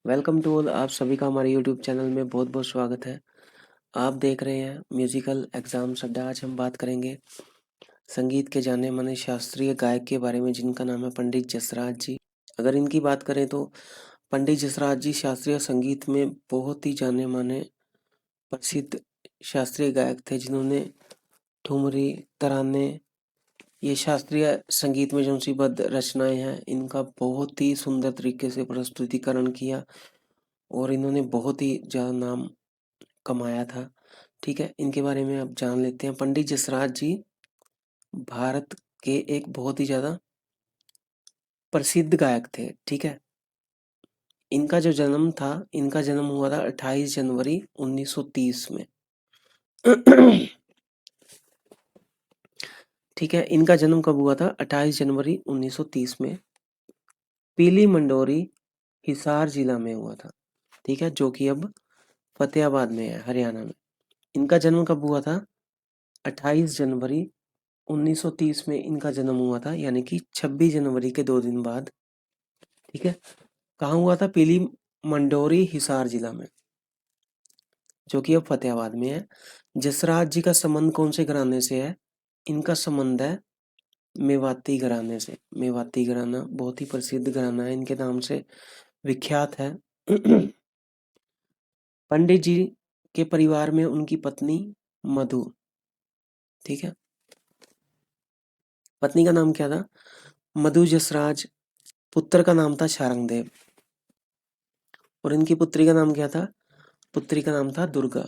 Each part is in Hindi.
Welcome to all. आप सभी का हमारे यूट्यूब चैनल में बहुत बहुत स्वागत है। आप देख रहे हैं म्यूजिकल एग्जाम्स अड्डा। आज हम बात करेंगे संगीत के जाने माने शास्त्रीय गायक के बारे में, जिनका नाम है पंडित जसराज जी। अगर इनकी बात करें तो पंडित जसराज जी शास्त्रीय संगीत में बहुत ही जाने माने प्रसिद्ध शास्त्रीय गायक थे, जिन्होंने ठुमरी, तराने, ये शास्त्रीय संगीत में जो सी बद्ध रचनाएं हैं, इनका बहुत ही सुंदर तरीके से प्रस्तुतिकरण किया और इन्होंने बहुत ही ज़्यादा नाम कमाया था। ठीक है, इनके बारे में अब जान लेते हैं। पंडित जसराज जी भारत के एक बहुत ही ज़्यादा प्रसिद्ध गायक थे। ठीक है, इनका जो जन्म था, इनका जन्म हुआ था 28 जनवरी 1930 में। ठीक है, इनका जन्म कब हुआ था? 28 जनवरी 1930 में पीली मंडोरी, हिसार जिला में हुआ था। ठीक है, जो कि अब फतेहाबाद में है, हरियाणा में। इनका जन्म कब हुआ था? 28 जनवरी 1930 में इनका जन्म हुआ था, यानी कि 26 जनवरी के 2 दिन बाद। ठीक है, कहाँ हुआ था? पीली मंडोरी, हिसार जिला में, जो कि अब फतेहाबाद में है। जसराज जी का संबंध कौन से घराने से है? इनका संबंध है मेवाती घराने से। मेवाती घराना बहुत ही प्रसिद्ध घराना है, इनके नाम से विख्यात है। पंडित जी के परिवार में उनकी पत्नी मधु, ठीक है, पत्नी का नाम क्या था? मधु जसराज। पुत्र का नाम था शारंगदेव और इनकी पुत्री का नाम क्या था? पुत्री का नाम था दुर्गा।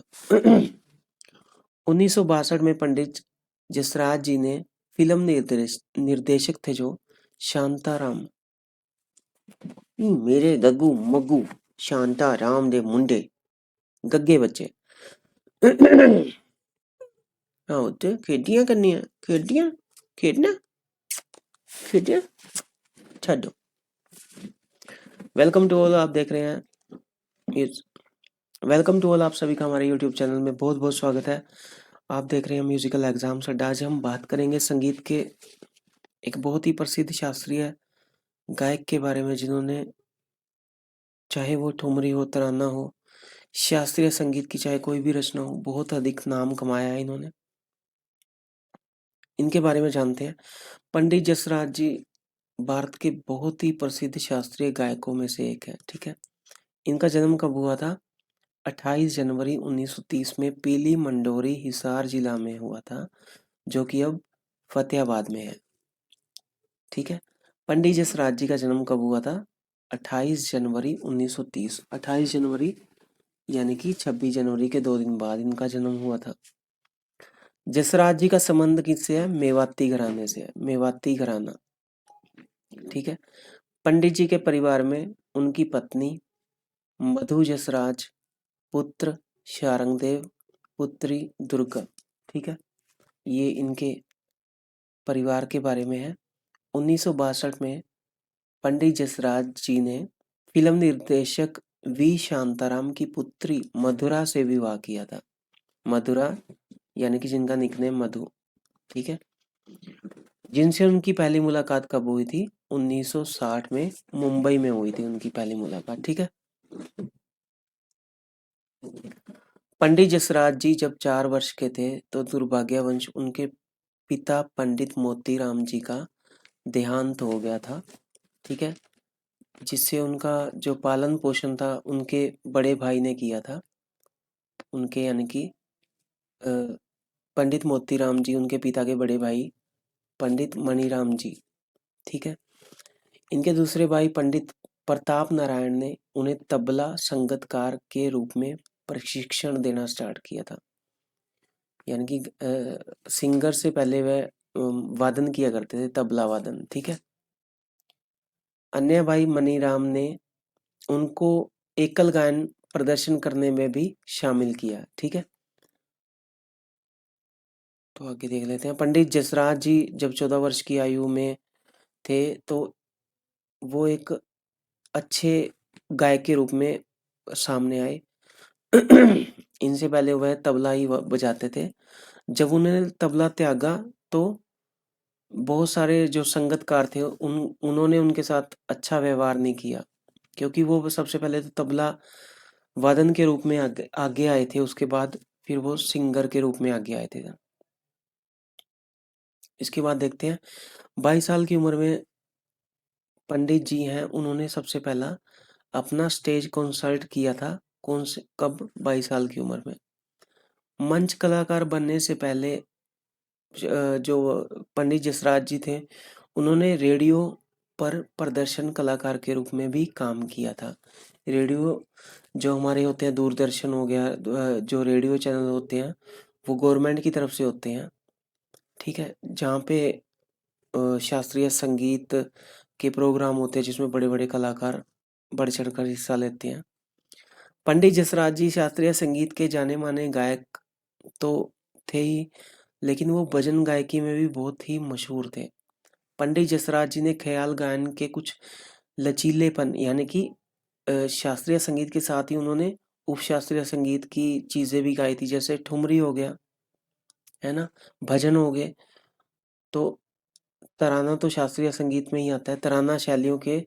1962 में पंडित जसराज जी ने फिल्म निर्देशक थे जो शांताराम, मेरे गग्गू मग्गू शांताराम दे मुंडे गग्गे बच्चे। हाँ उत्ते खेडियां करनियां, खेडियां खेडना खेडियां छो। Welcome to all. आप देख रहे हैं वेलकम टू ऑल, आप सभी का हमारे यूट्यूब चैनल में बहुत बहुत स्वागत है। आप देख रहे हैं म्यूजिकल एग्जाम्स अड्डा। आज हम बात करेंगे संगीत के एक बहुत ही प्रसिद्ध शास्त्रीय गायक के बारे में, जिन्होंने चाहे वो ठुमरी हो, तराना हो, शास्त्रीय संगीत की चाहे कोई भी रचना हो, बहुत अधिक नाम कमाया है इन्होंने। इनके बारे में जानते हैं। पंडित जसराज जी भारत के बहुत ही प्रसिद्ध शास्त्रीय गायकों में से एक है। ठीक है, इनका जन्म कब हुआ था? 28 जनवरी 1930 में पीली मंडोरी, हिसार जिला में हुआ था, जो कि अब फतेहाबाद में है। ठीक है, पंडित जसराज जी का जन्म कब हुआ था? 28 जनवरी 1930। 28 जनवरी यानी कि 26 जनवरी के 2 दिन बाद इनका जन्म हुआ था। जसराज जी का संबंध किससे है? मेवाती घराने से है, मेवाती घराना। ठीक है, पंडित जी के परिवार में उनकी पत्नी मधु जसराज, पुत्र शारंगदेव, पुत्री दुर्गा। ठीक है, ये इनके परिवार के बारे में है। 1962 में पंडित जसराज जी ने फिल्म निर्देशक वी शांताराम की पुत्री मधुरा से विवाह किया था। मधुरा यानी कि जिनका निकनेम मधु। ठीक है, जिनसे उनकी पहली मुलाकात कब हुई थी? 1960 में मुंबई में हुई थी उनकी पहली मुलाकात। ठीक है, पंडित जसराज जी जब 4 वर्ष के थे तो दुर्भाग्यवश उनके पिता पंडित मोतीराम जी का देहांत हो गया था। ठीक है, जिससे उनका जो पालन पोषण था उनके बड़े भाई ने किया था। उनके यानी कि पंडित मोतीराम जी, उनके पिता के बड़े भाई पंडित मणिराम जी। ठीक है, इनके दूसरे भाई पंडित प्रताप नारायण ने उन्हें तबला संगतकार के रूप में प्रशिक्षण देना स्टार्ट किया था। यानी कि सिंगर से पहले वह वादन किया करते थे, तबला वादन। ठीक है, अन्य भाई मनीराम ने उनको एकल गायन प्रदर्शन करने में भी शामिल किया। ठीक है, तो आगे देख लेते हैं। पंडित जसराज जी जब 14 वर्ष की आयु में थे तो वो एक अच्छे गायक के रूप में सामने आए। इनसे पहले वह तबला ही बजाते थे। जब उन्होंने तबला त्यागा तो बहुत सारे जो संगतकार थे उन्होंने उनके साथ अच्छा व्यवहार नहीं किया। क्योंकि वो सबसे पहले तो तबला वादन के रूप में आगे आए थे, उसके बाद फिर वो सिंगर के रूप में आगे आए थे। इसके बाद देखते हैं 22 साल की उम्र में पंडित जी हैं, उन्होंने सबसे पहला अपना स्टेज कॉन्सर्ट किया था। कौन से कब? 22 साल की उम्र में। मंच कलाकार बनने से पहले जो पंडित जसराज जी थे, उन्होंने रेडियो पर प्रदर्शन कलाकार के रूप में भी काम किया था। रेडियो जो हमारे होते हैं, दूरदर्शन हो गया, जो रेडियो चैनल होते हैं वो गवर्नमेंट की तरफ से होते हैं, ठीक है, जहाँ पे शास्त्रीय संगीत के प्रोग्राम होते हैं जिसमें बड़े बड़े कलाकार बढ़ चढ़कर हिस्सा लेते हैं। पंडित जसराज जी शास्त्रीय संगीत के जाने माने गायक तो थे ही, लेकिन वो भजन गायकी में भी बहुत ही मशहूर थे। पंडित जसराज जी ने ख्याल गायन के कुछ लचीलेपन, यानी कि शास्त्रीय संगीत के साथ ही उन्होंने उपशास्त्रीय संगीत की चीजें भी गाई थी, जैसे ठुमरी हो गया, है ना, भजन हो गए। तो तराना तो शास्त्रीय संगीत में ही आता है। तराना शैलियों के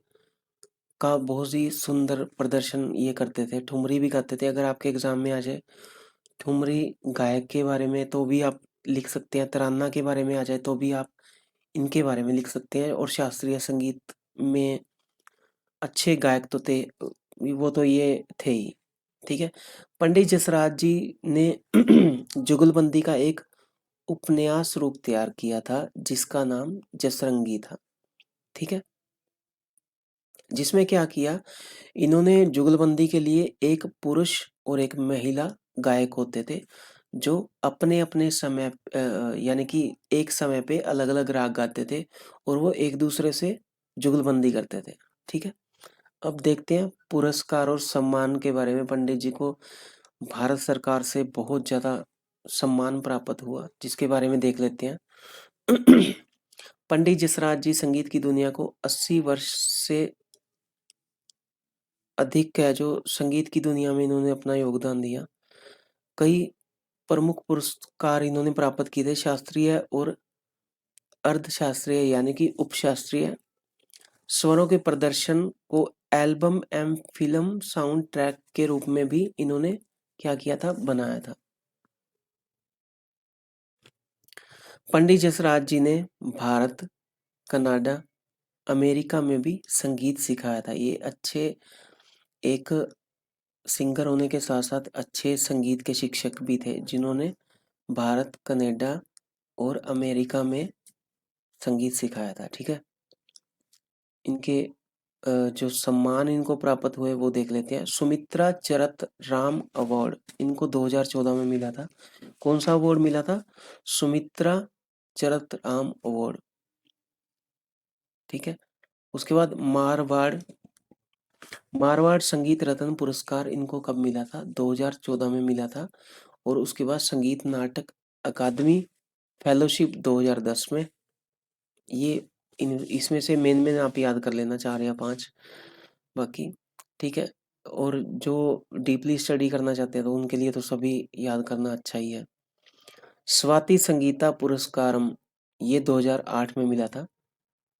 का बहुत ही सुंदर प्रदर्शन ये करते थे, ठुमरी भी गाते थे। अगर आपके एग्जाम में आ जाए ठुमरी गायक के बारे में तो भी आप लिख सकते हैं, तराना के बारे में आ जाए तो भी आप इनके बारे में लिख सकते हैं। और शास्त्रीय संगीत में अच्छे गायक तो थे, वो तो ये थे ही, ठीक है। पंडित जसराज जी ने जुगलबंदी का एक उपन्यास रूप तैयार किया था जिसका नाम जसरंगी था, ठीक है। जिसमें क्या किया, इन्होंने जुगलबंदी के लिए एक पुरुष और एक महिला गायक होते थे जो अपने अपने समय यानी कि एक समय पे अलग अलग राग गाते थे और वो एक दूसरे से जुगलबंदी करते थे, ठीक है। अब देखते हैं पुरस्कार और सम्मान के बारे में। पंडित जी को भारत सरकार से बहुत ज्यादा सम्मान प्राप्त हुआ, जिसके बारे में देख लेते हैं। पंडित जसराज जी संगीत की दुनिया को 80 वर्ष से अधिक है जो संगीत की दुनिया में इन्होंने अपना योगदान दिया। कई प्रमुख पुरस्कार इन्होंने प्राप्त किए थे, शास्त्रीय और अर्धशास्त्रीय यानी कि उपशास्त्रीय स्वरों के प्रदर्शन को एल्बम एवं फिल्म साउंड ट्रैक के रूप में भी इन्होंने क्या किया था, बनाया था। पंडित जसराज जी ने भारत, कनाडा, अमेरिका में भी संगीत सिखाया था। ये अच्छे एक सिंगर होने के साथ साथ अच्छे संगीत के शिक्षक भी थे, जिन्होंने भारत, कनाडा और अमेरिका में संगीत सिखाया था, ठीक है। इनके जो सम्मान इनको प्राप्त हुए वो देख लेते हैं। सुमित्रा चरत राम अवार्ड इनको 2014 में मिला था। कौन सा अवार्ड मिला था? सुमित्रा चरत राम अवार्ड, ठीक है। उसके बाद मारवाड़ मारवाड़ संगीत रत्न पुरस्कार इनको कब मिला था? 2014 में मिला था। और उसके बाद संगीत नाटक अकादमी फेलोशिप 2010 में। ये इसमें से मेन आप याद कर लेना, 4 या 5 बाकी, ठीक है। और जो डीपली स्टडी करना चाहते हैं तो उनके लिए तो सभी याद करना अच्छा ही है। स्वाति संगीता पुरस्कारम ये 2008 में मिला था,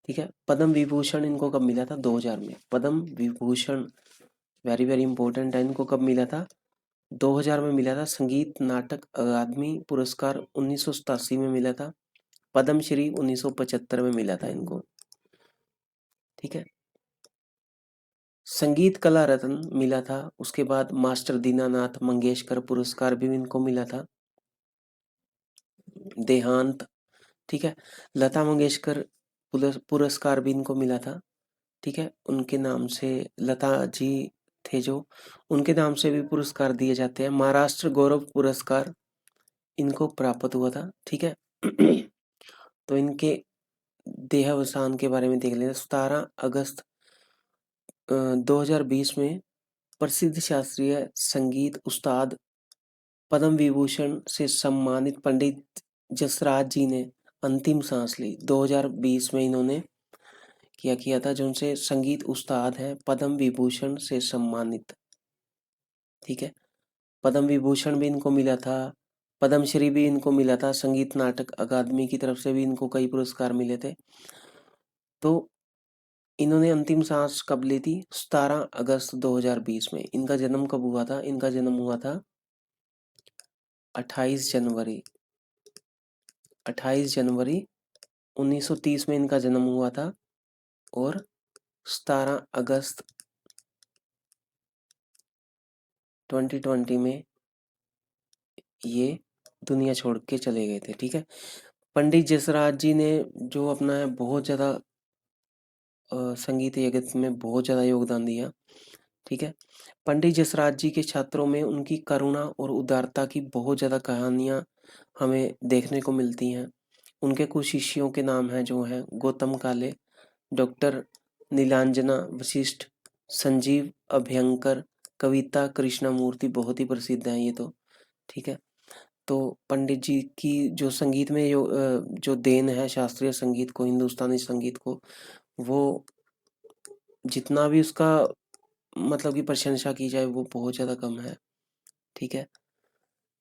ठीक है। पद्म विभूषण इनको कब मिला था? 2000 में। Padma Vibhushan very very important है। इनको कब मिला था? 2000 में मिला था। संगीत नाटक अकादमी पुरस्कार 1987 में मिला था। पद्मश्री 1975 में मिला था इनको, ठीक है। संगीत कला रत्न मिला था। उसके बाद मास्टर दीनानाथ मंगेशकर पुरस्कार भी इनको मिला था। देहांत, ठीक है। लता मंगेशकर पुरस्कार भी इनको मिला था, ठीक है। उनके नाम से लता जी थे जो, उनके नाम से भी पुरस्कार दिए जाते हैं। महाराष्ट्र गौरव पुरस्कार इनको प्राप्त हुआ था, ठीक है। तो इनके देहावसान के बारे में देख लेते हैं। 17 अगस्त 2020 में प्रसिद्ध शास्त्रीय संगीत उस्ताद पद्म विभूषण से सम्मानित पंडित जसराज जी ने अंतिम सांस ली। 2020 में इन्होंने क्या किया था, जो उनसे संगीत उस्ताद हैं पद्म विभूषण से सम्मानित, ठीक है। पद्म विभूषण भी इनको मिला था, पद्मश्री भी इनको मिला था। संगीत नाटक अकादमी की तरफ से भी इनको कई पुरस्कार मिले थे। तो इन्होंने अंतिम सांस कब ली थी? 17 अगस्त 2020 में। इनका जन्म कब हुआ था? इनका जन्म हुआ था 28 जनवरी 1930 में इनका जन्म हुआ था और 17 अगस्त 2020 में ये दुनिया छोड़ के चले गए थे। ठीक है। पंडित जसराज जी ने जो अपना है बहुत ज़्यादा संगीत जगत में बहुत ज़्यादा योगदान दिया। ठीक है। पंडित जसराज जी के छात्रों में उनकी करुणा और उदारता की बहुत ज़्यादा कहानियाँ हमें देखने को मिलती हैं। उनके कुछ शिष्यों के नाम हैं जो हैं गौतम काले, डॉक्टर नीलांजना वशिष्ठ, संजीव अभ्यंकर, कविता कृष्णमूर्ति, बहुत ही प्रसिद्ध हैं ये तो। ठीक है। तो पंडित जी की जो संगीत में जो देन है शास्त्रीय संगीत को, हिंदुस्तानी संगीत को, वो जितना भी उसका मतलब की प्रशंसा की जाए वो बहुत ज़्यादा कम है। ठीक है।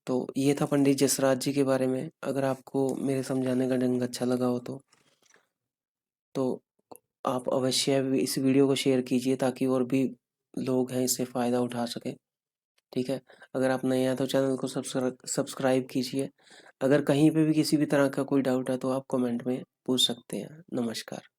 तो ये था पंडित जसराज जी के बारे में। अगर आपको मेरे समझाने का ढंग अच्छा लगा हो तो आप अवश्य इस वीडियो को शेयर कीजिए ताकि और भी लोग हैं इससे फ़ायदा उठा सकें। ठीक है। अगर आप नए हैं तो चैनल को सब्सक्राइब कीजिए। अगर कहीं पे भी किसी भी तरह का कोई डाउट है तो आप कमेंट में पूछ सकते हैं। नमस्कार।